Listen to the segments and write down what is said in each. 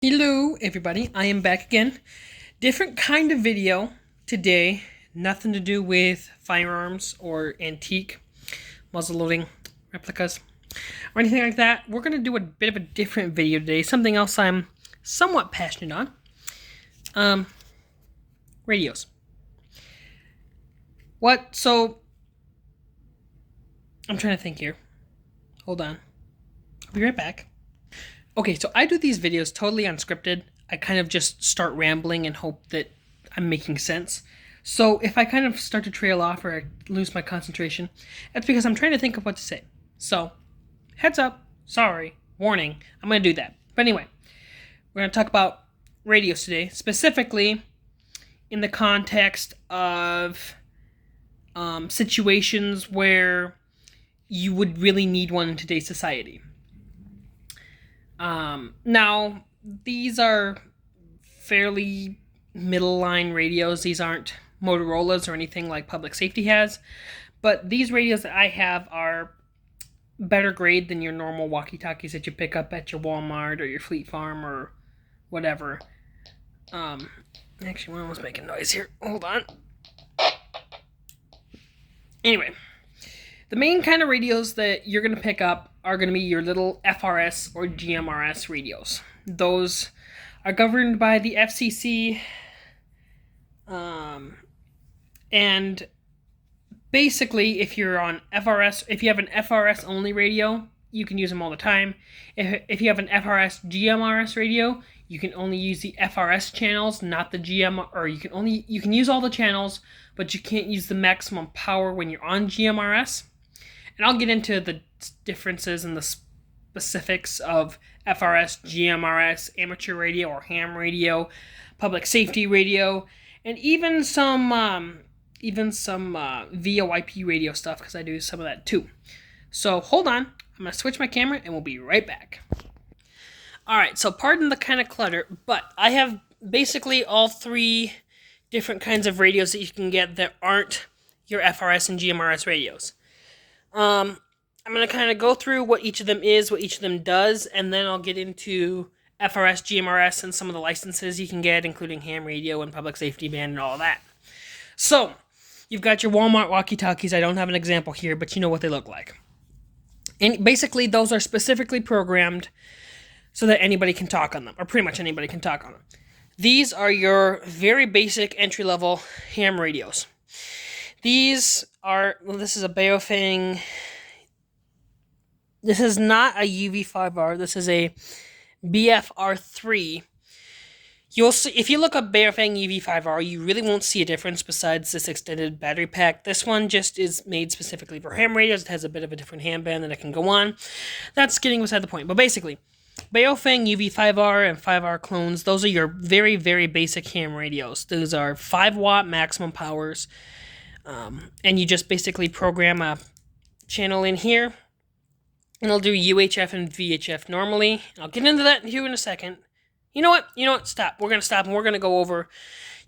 Hello everybody, I am back again. Different kind of video today, nothing to do with firearms or antique muzzleloading replicas or anything like that. We're going to do a bit of a different video today, something else I'm somewhat passionate on. Radios. So, I'm trying to think here. Hold on. I'll be right back. Okay, so I do these videos totally unscripted. I kind of just start rambling and hope that I'm making sense. So if I kind of start to trail off or I lose my concentration, that's because I'm trying to think of what to say. So, heads up, sorry, warning, I'm going to do that. But anyway, we're going to talk about radios today, specifically in the context of situations where you would really need one in today's society. Now, these are fairly middle line radios. These aren't Motorola's or anything like public safety has. But these radios that I have are better grade than your normal walkie-talkies that you pick up at your Walmart or your Fleet Farm or whatever. Actually, one was making noise here. Hold on. Anyway, the main kind of radios that you're going to pick up are going to be your little FRS or GMRS radios. Those are governed by the FCC, and basically, if you're on FRS, if you have an FRS only radio, you can use them all the time. If you have an FRS GMRS radio, you can only use the FRS channels, not the GM, or you can use all the channels, but you can't use the maximum power when you're on GMRS. And I'll get into the differences and the specifics of FRS, GMRS, amateur radio or ham radio, public safety radio, and even some VoIP radio stuff, because I do some of that too. So hold on, I'm going to switch my camera and we'll be right back. Alright, so pardon the kind of clutter, but I have basically all three different kinds of radios that you can get that aren't your FRS and GMRS radios. I'm going to kind of go through what each of them is, what each of them does, and then I'll get into FRS, GMRS, and some of the licenses you can get, including ham radio and public safety band and all that. So, you've got your Walmart walkie-talkies. I don't have an example here, but you know what they look like. And basically, those are specifically programmed so that anybody can talk on them, or pretty much anybody can talk on them. These are your very basic entry-level ham radios. These are, this is a Baofeng. This is not a UV5R. This is a BFR3. You'll see, if you look up Baofeng UV5R, you really won't see a difference besides this extended battery pack. This one just is made specifically for ham radios. It has a bit of a different ham band that it can go on. That's getting beside the point. But basically, Baofeng UV5R and 5R clones, those are your very, very basic ham radios. Those are 5-watt maximum powers. And you just basically program a channel in here, and it'll do UHF and VHF normally. I'll get into that here in a second. You know what? Stop. We're going to stop, and we're going to go over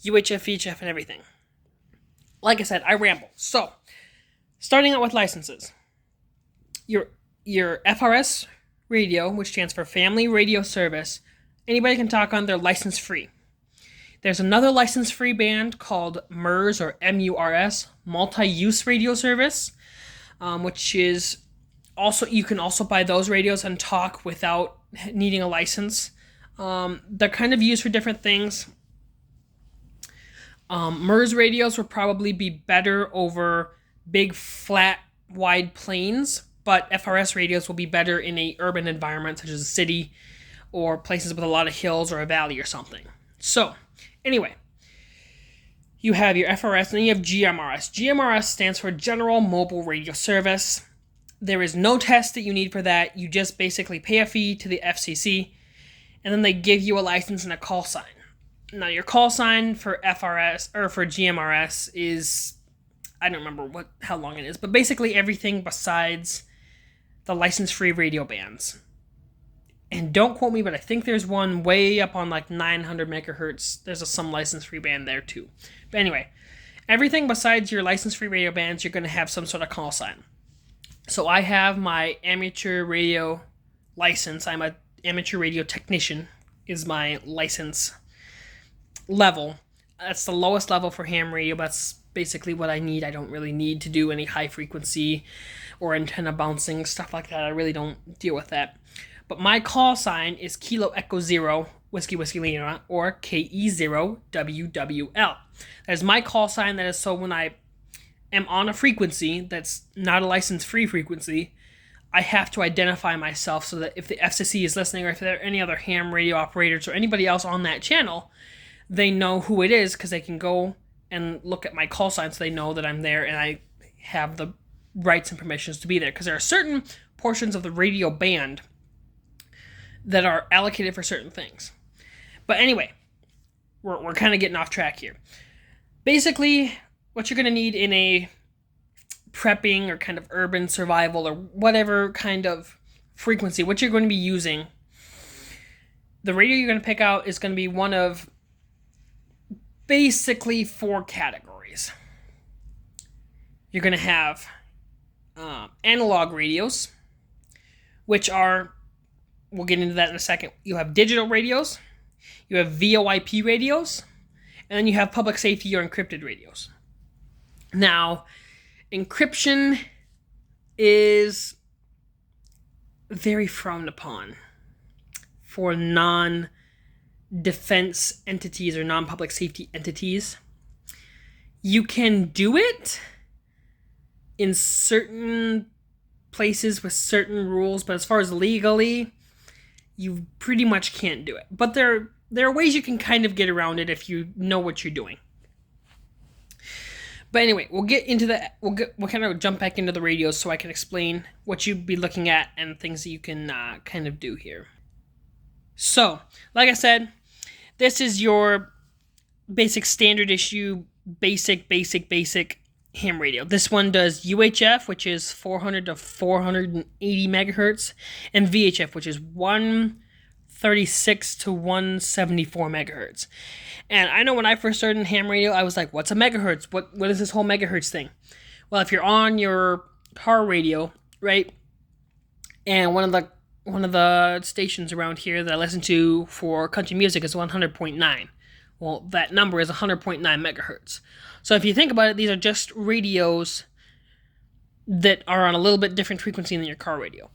UHF, VHF, and everything. Like I said, I ramble. So, starting out with licenses. Your FRS radio, which stands for Family Radio Service, anybody can talk on. They're license-free. There's another license-free band called MURS, or MURS, Multi-Use Radio Service, which is also, you can also buy those radios and talk without needing a license. They're kind of used for different things. MURS radios will probably be better over big, flat, wide plains, but FRS radios will be better in a urban environment, such as a city or places with a lot of hills or a valley or something. So, anyway, you have your FRS, and then you have GMRS. GMRS stands for General Mobile Radio Service. There is no test that you need for that. You just basically pay a fee to the FCC, and then they give you a license and a call sign. Now, your call sign for FRS, or for GMRS, is, I don't remember how long it is, but basically everything besides the license-free radio bands. And don't quote me, but I think there's one way up on like 900 megahertz. There's some license-free band there too. But anyway, everything besides your license-free radio bands, you're going to have some sort of call sign. So I have my amateur radio license. I'm an amateur radio technician is my license level. That's the lowest level for ham radio. That's basically what I need. I don't really need to do any high frequency or antenna bouncing, stuff like that. I really don't deal with that. But my call sign is Kilo Echo Zero Whiskey Whiskey Lima, or KE0WWL. That is my call sign. That is so when I am on a frequency that's not a license-free frequency, I have to identify myself so that if the FCC is listening, or if there are any other ham radio operators or anybody else on that channel, they know who it is, because they can go and look at my call sign so they know that I'm there and I have the rights and permissions to be there. Because there are certain portions of the radio band that are allocated for certain things. But anyway, we're kind of getting off track here. Basically, what you're going to need in a prepping or kind of urban survival or whatever kind of frequency, what you're going to be using, the radio you're going to pick out is going to be one of basically 4 categories. You're going to have analog radios, which are, we'll get into that in a second. You have digital radios, you have VoIP radios, and then you have public safety or encrypted radios. Now, encryption is very frowned upon for non-defense entities or non-public safety entities. You can do it in certain places with certain rules, but as far as legally, you pretty much can't do it. But there are ways you can kind of get around it if you know what you're doing. But anyway, we'll get into that. We'll kind of jump back into the radios so I can explain what you'd be looking at and things that you can kind of do here. So, like I said, this is your basic standard issue, basic ham radio. This one does UHF, which is 400 to 480 megahertz, and VHF, which is 136 to 174 megahertz. And I know when I first started in ham radio, I was like, what's a megahertz? What is this whole megahertz thing? Well, if you're on your car radio, right, and one of the stations around here that I listen to for country music is 100.9. Well, that number is 100.9 megahertz. So if you think about it, these are just radios that are on a little bit different frequency than your car radio.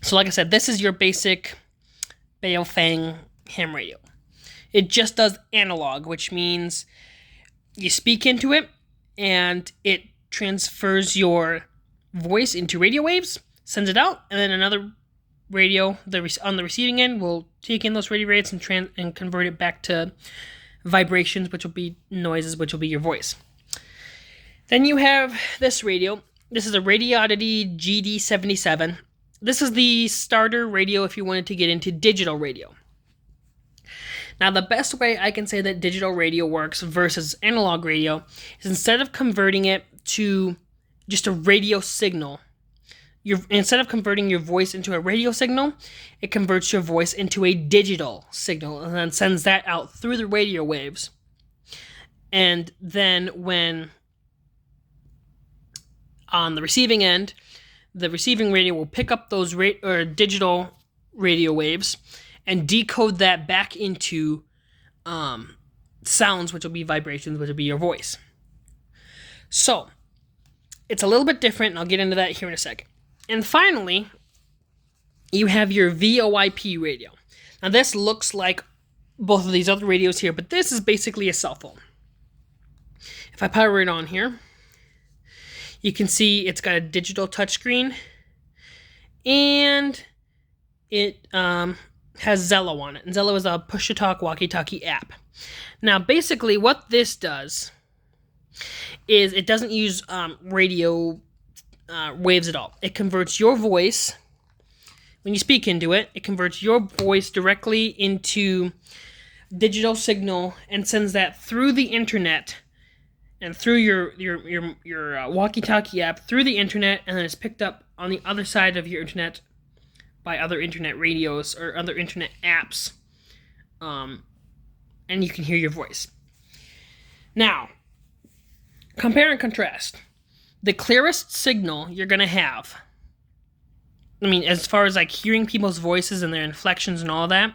So like I said, this is your basic Baofeng ham radio. It just does analog, which means you speak into it and it transfers your voice into radio waves, sends it out, and then another radio on the receiving end will take in those radio waves and convert it back to vibrations, which will be noises, which will be your voice. Then you have this radio. This is a Radioddity GD77. This is the starter radio if you wanted to get into digital radio. Now, the best way I can say that digital radio works versus analog radio is instead of converting it to just a radio signal, instead of converting your voice into a radio signal, it converts your voice into a digital signal and then sends that out through the radio waves. And then when on the receiving end, the receiving radio will pick up those digital radio waves and decode that back into sounds, which will be vibrations, which will be your voice. So, it's a little bit different, and I'll get into that here in a second. And finally, you have your VoIP radio. Now, this looks like both of these other radios here, but this is basically a cell phone. If I power it on here, you can see it's got a digital touchscreen, and it has Zello on it. And Zello is a push-to-talk walkie-talkie app. Now, basically, what this does is it doesn't use radio waves at all. It converts your voice, when you speak into it, it converts your voice directly into digital signal and sends that through the internet and through your walkie-talkie app through the internet, and then it's picked up on the other side of your internet by other internet radios or other internet apps, and you can hear your voice. Now, compare and contrast. The clearest signal you're going to have, I mean, as far as like hearing people's voices and their inflections and all that,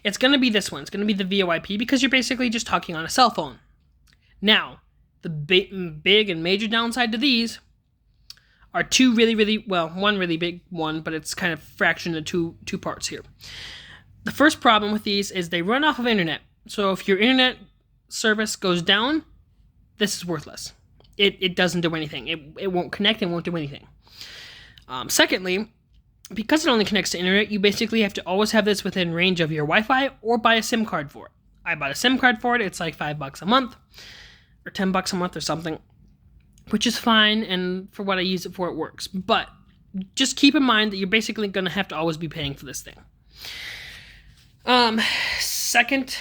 It's going to be this one. It's going to be the VoIP because you're basically just talking on a cell phone. Now, the big and major downside to these are two one really big one, but it's kind of fractioned into two parts here. The first problem with these is they run off of internet. So if your internet service goes down, this is worthless. It doesn't do anything. It won't connect and won't do anything. Secondly, because it only connects to internet, you basically have to always have this within range of your Wi-Fi or buy a SIM card for it. I bought a SIM card for it. It's like $5 a month or $10 a month or something, which is fine, and for what I use it for, it works. But just keep in mind that you're basically going to have to always be paying for this thing. Second,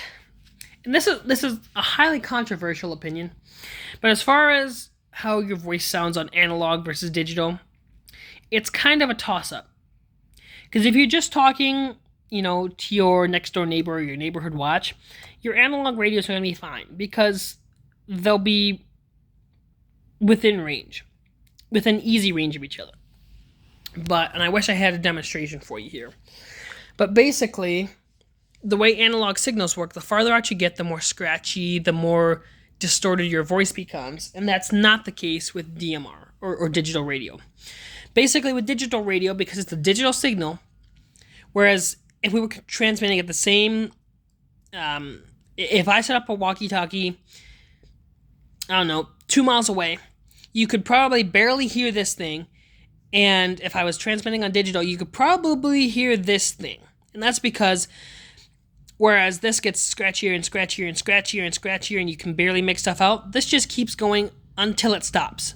and this is a highly controversial opinion, but as far as how your voice sounds on analog versus digital, it's kind of a toss-up. Because if you're just talking, to your next door neighbor or your neighborhood watch, your analog radios are going to be fine because they'll be within easy range of each other. And I wish I had a demonstration for you here. But basically, the way analog signals work, the farther out you get, the more scratchy, the more distorted your voice becomes. And that's not the case with DMR or digital radio. Basically, with digital radio, because it's a digital signal, whereas if we were transmitting at the same, if I set up a walkie-talkie, 2 miles away, you could probably barely hear this thing, and if I was transmitting on digital, you could probably hear this thing. And that's because, whereas this gets scratchier and scratchier and scratchier and scratchier, and you can barely make stuff out, this just keeps going until it stops.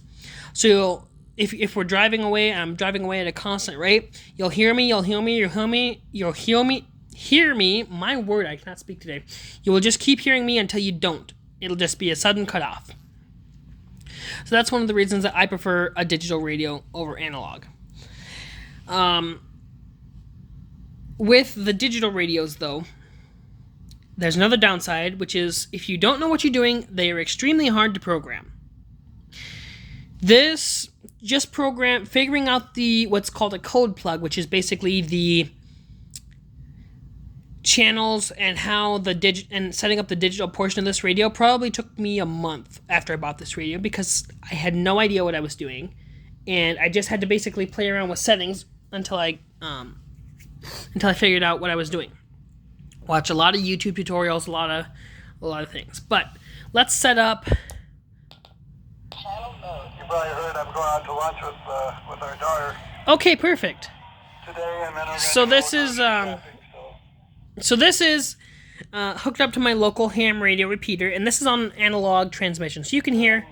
So if we're driving away, and I'm driving away at a constant rate, you'll hear me, my word, I cannot speak today. You will just keep hearing me until you don't. It'll just be a sudden cutoff. So that's one of the reasons that I prefer a digital radio over analog. With the digital radios, though, there's another downside, which is if you don't know what you're doing, they are extremely hard to program. This just figuring out what's called a code plug, which is basically the channels and how and setting up the digital portion of this radio probably took me a month after I bought this radio because I had no idea what I was doing, and I just had to basically play around with settings until I figured out what I was doing. Watch a lot of YouTube tutorials, a lot of things. But let's set up. You probably heard I'm going out to lunch with our daughter. Okay, perfect. Today, and then we're So this is hooked up to my local ham radio repeater, and this is on analog transmission. So you can hear,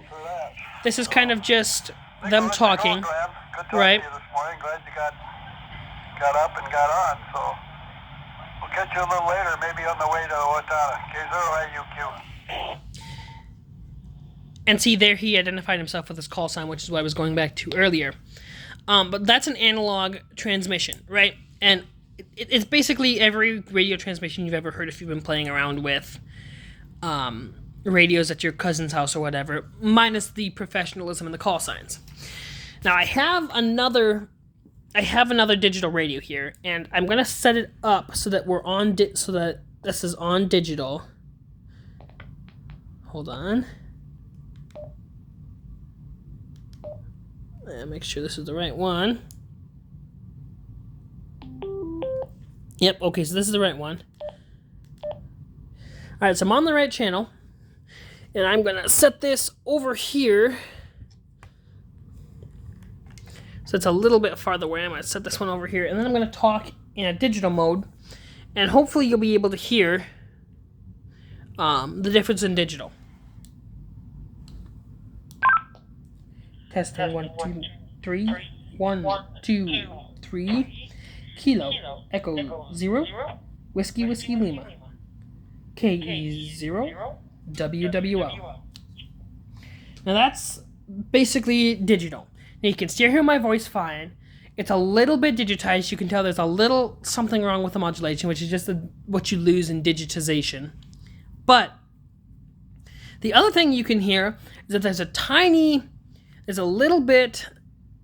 this is kind of just them talking, right? This morning. Glad you got up and got on. So we'll catch you a little later, maybe on the way to Watana. K0IUQ. And see, there he identified himself with his call sign, which is what I was going back to earlier. But that's an analog transmission, right? And it's basically every radio transmission you've ever heard if you've been playing around with radios at your cousin's house or whatever, minus the professionalism and the call signs. Now, I have another digital radio here, and I'm gonna set it up so that we're on so that this is on digital. Hold on. Make sure this is the right one. Yep, okay, so this is the right one. Alright, so I'm on the right channel. And I'm going to set this over here. So it's a little bit farther away. I'm going to set this one over here. And then I'm going to talk in a digital mode. And hopefully you'll be able to hear the difference in digital. Testing 1, 2, 3. 1, 2, 3. Kilo, Echo 0, Whiskey Lima, KE0, WWL. Now that's basically digital. Now you can still hear my voice fine. It's a little bit digitized. You can tell there's a little something wrong with the modulation, which is just what you lose in digitization. But the other thing you can hear is that there's a little bit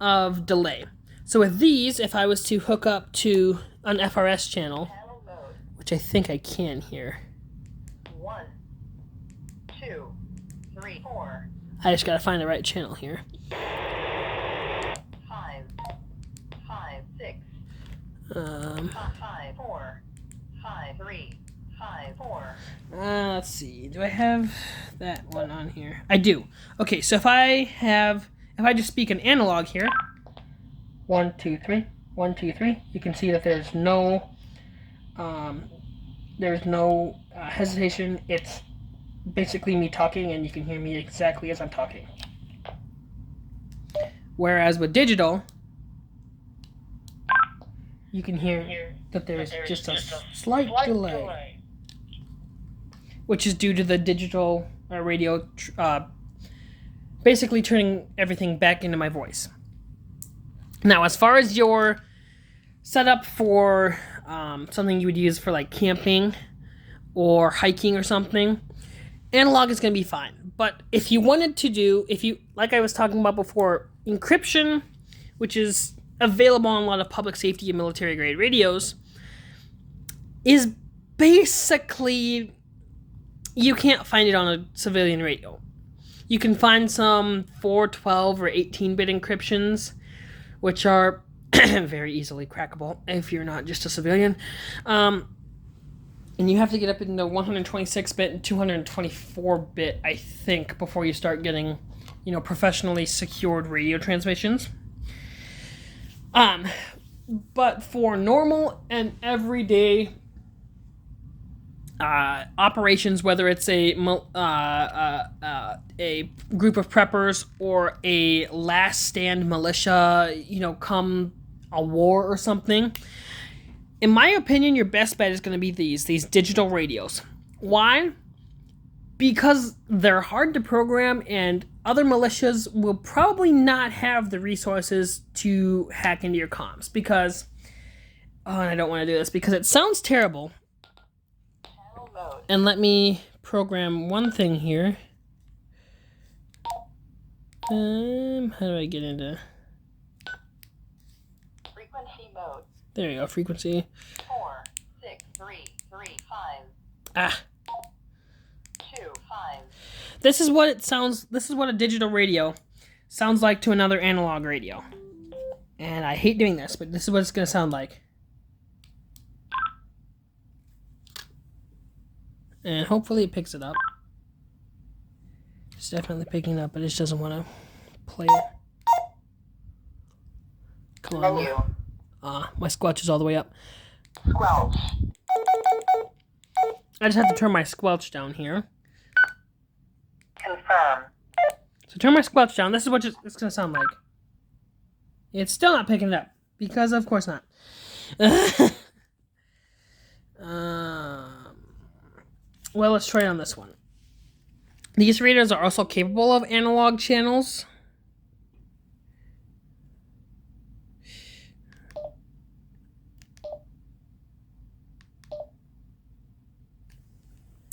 of delay. So with these, if I was to hook up to an FRS channel, which I think I can hear. 1, 2, 3, 4. I just gotta find the right channel here. 5, 6. 5, 4, 5, 3, 5, 4. Let's see. Do I have that one on here? I do. Okay, so if I just speak an analog here, 1, 2, 3, 1, 2, 3, you can see that there's no hesitation. It's basically me talking, and you can hear me exactly as I'm talking. Whereas with digital, you can hear that there's just a slight delay, which is due to the digital radio basically turning everything back into my voice. Now, as far as your setup for something you would use for like camping or hiking or something, analog is going to be fine. But if you wanted to do, like I was talking about before, encryption, which is available on a lot of public safety and military grade radios, is basically, you can't find it on a civilian radio. You can find some 412 or 18-bit encryptions, which are very easily crackable if you're not just a civilian. And you have to get up into 126-bit and 224-bit, I think, before you start getting, professionally secured radio transmissions. But for normal and everyday operations, whether it's a group of preppers or a last stand militia, come a war or something, in my opinion, your best bet is going to be these digital radios. Why? Because they're hard to program, and other militias will probably not have the resources to hack into your comms. Because, and I don't want to do this because it sounds terrible. And let me program one thing here. How do I get into... Frequency mode. There you go, frequency. 4, 6, 3, 3, 5. 2, 5. This is what a digital radio sounds like to another analog radio. And I hate doing this, but this is what it's going to sound like. And hopefully it picks it up. It's definitely picking it up, but it just doesn't want to play it. Come on. My squelch is all the way up. Squelch. I just have to turn my squelch down here. Confirm. So turn my squelch down. This is what it's going to sound like. It's still not picking it up. Because of course not. Well, let's try it on this one. These radios are also capable of analog channels.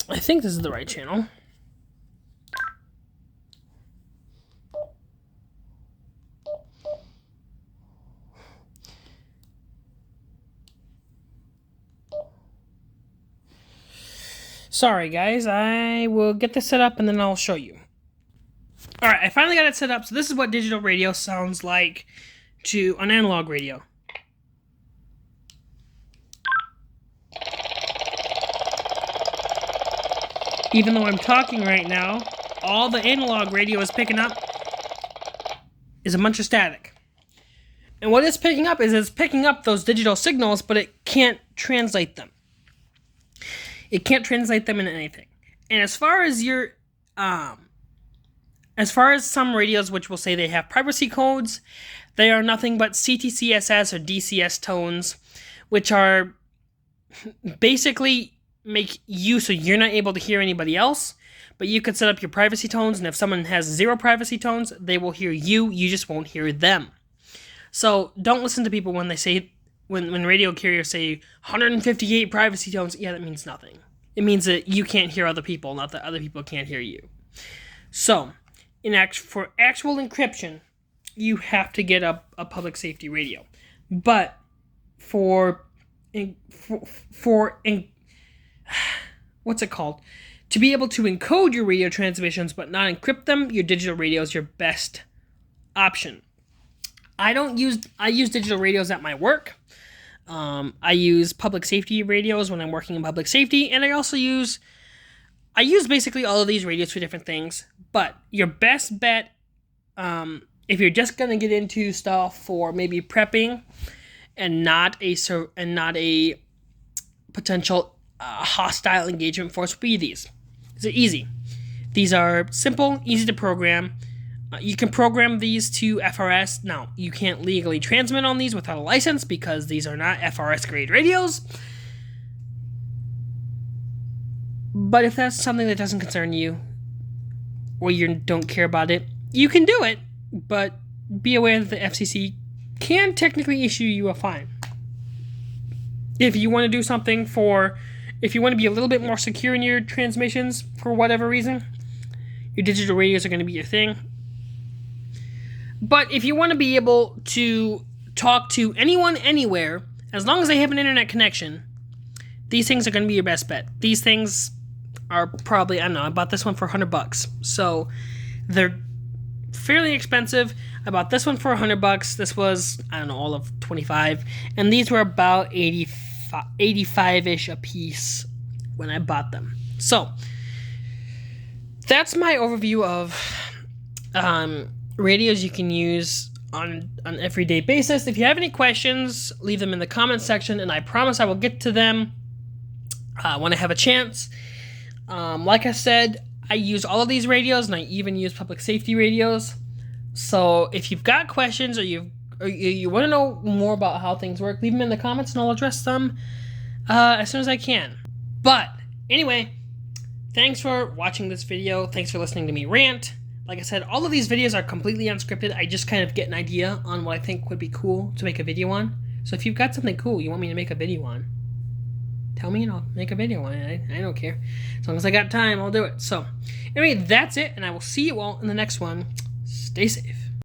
I think this is the right channel. Sorry, guys. I will get this set up and then I'll show you. Alright, I finally got it set up. So this is what digital radio sounds like to an analog radio. Even though I'm talking right now, all the analog radio is picking up is a bunch of static. And what it's picking up is it's picking up those digital signals, but it can't translate them. It can't translate them into anything. And as far as some radios which will say they have privacy codes, they are nothing but CTCSS or DCS tones, which are basically make you so you're not able to hear anybody else, but you could set up your privacy tones, and if someone has 0 privacy tones, they will hear you, you just won't hear them. So don't listen to people when they say, when radio carriers say 158 privacy tones, yeah, that means nothing. It means that you can't hear other people, not that other people can't hear you. So, for actual encryption, you have to get a public safety radio. But for what's it called? To be able to encode your radio transmissions but not encrypt them, your digital radio is your best option. I use digital radios at my work. I use public safety radios when I'm working in public safety, and I use basically all of these radios for different things. But your best bet, if you're just gonna get into stuff for maybe prepping and not a potential hostile engagement force, would be these. These are easy. These are simple, easy to program. You can program these to FRS. Now, you can't legally transmit on these without a license because these are not FRS grade radios. But if that's something that doesn't concern you, or you don't care about it, you can do it, but be aware that the FCC can technically issue you a fine. If you want to do something if you want to be a little bit more secure in your transmissions for whatever reason, your digital radios are going to be your thing. But if you want to be able to talk to anyone, anywhere, as long as they have an internet connection, these things are going to be your best bet. These things are probably, I don't know, I bought this one for $100. So they're fairly expensive. I bought this one for $100. This was, I don't know, all of 25. And these were about 85-ish a piece when I bought them. So that's my overview of radios you can use on an everyday basis. If you have any questions, leave them in the comments section, and I promise I will get to them when I have a chance. Like I said, I use all of these radios, and I even use public safety radios. So if you've got questions or you want to know more about how things work, leave them in the comments, and I'll address them as soon as I can. But anyway, thanks for watching this video. Thanks for listening to me rant. Like I said, all of these videos are completely unscripted. I just kind of get an idea on what I think would be cool to make a video on. So if you've got something cool you want me to make a video on, tell me and I'll make a video on it. I don't care. As long as I got time, I'll do it. So anyway, that's it, and I will see you all in the next one. Stay safe.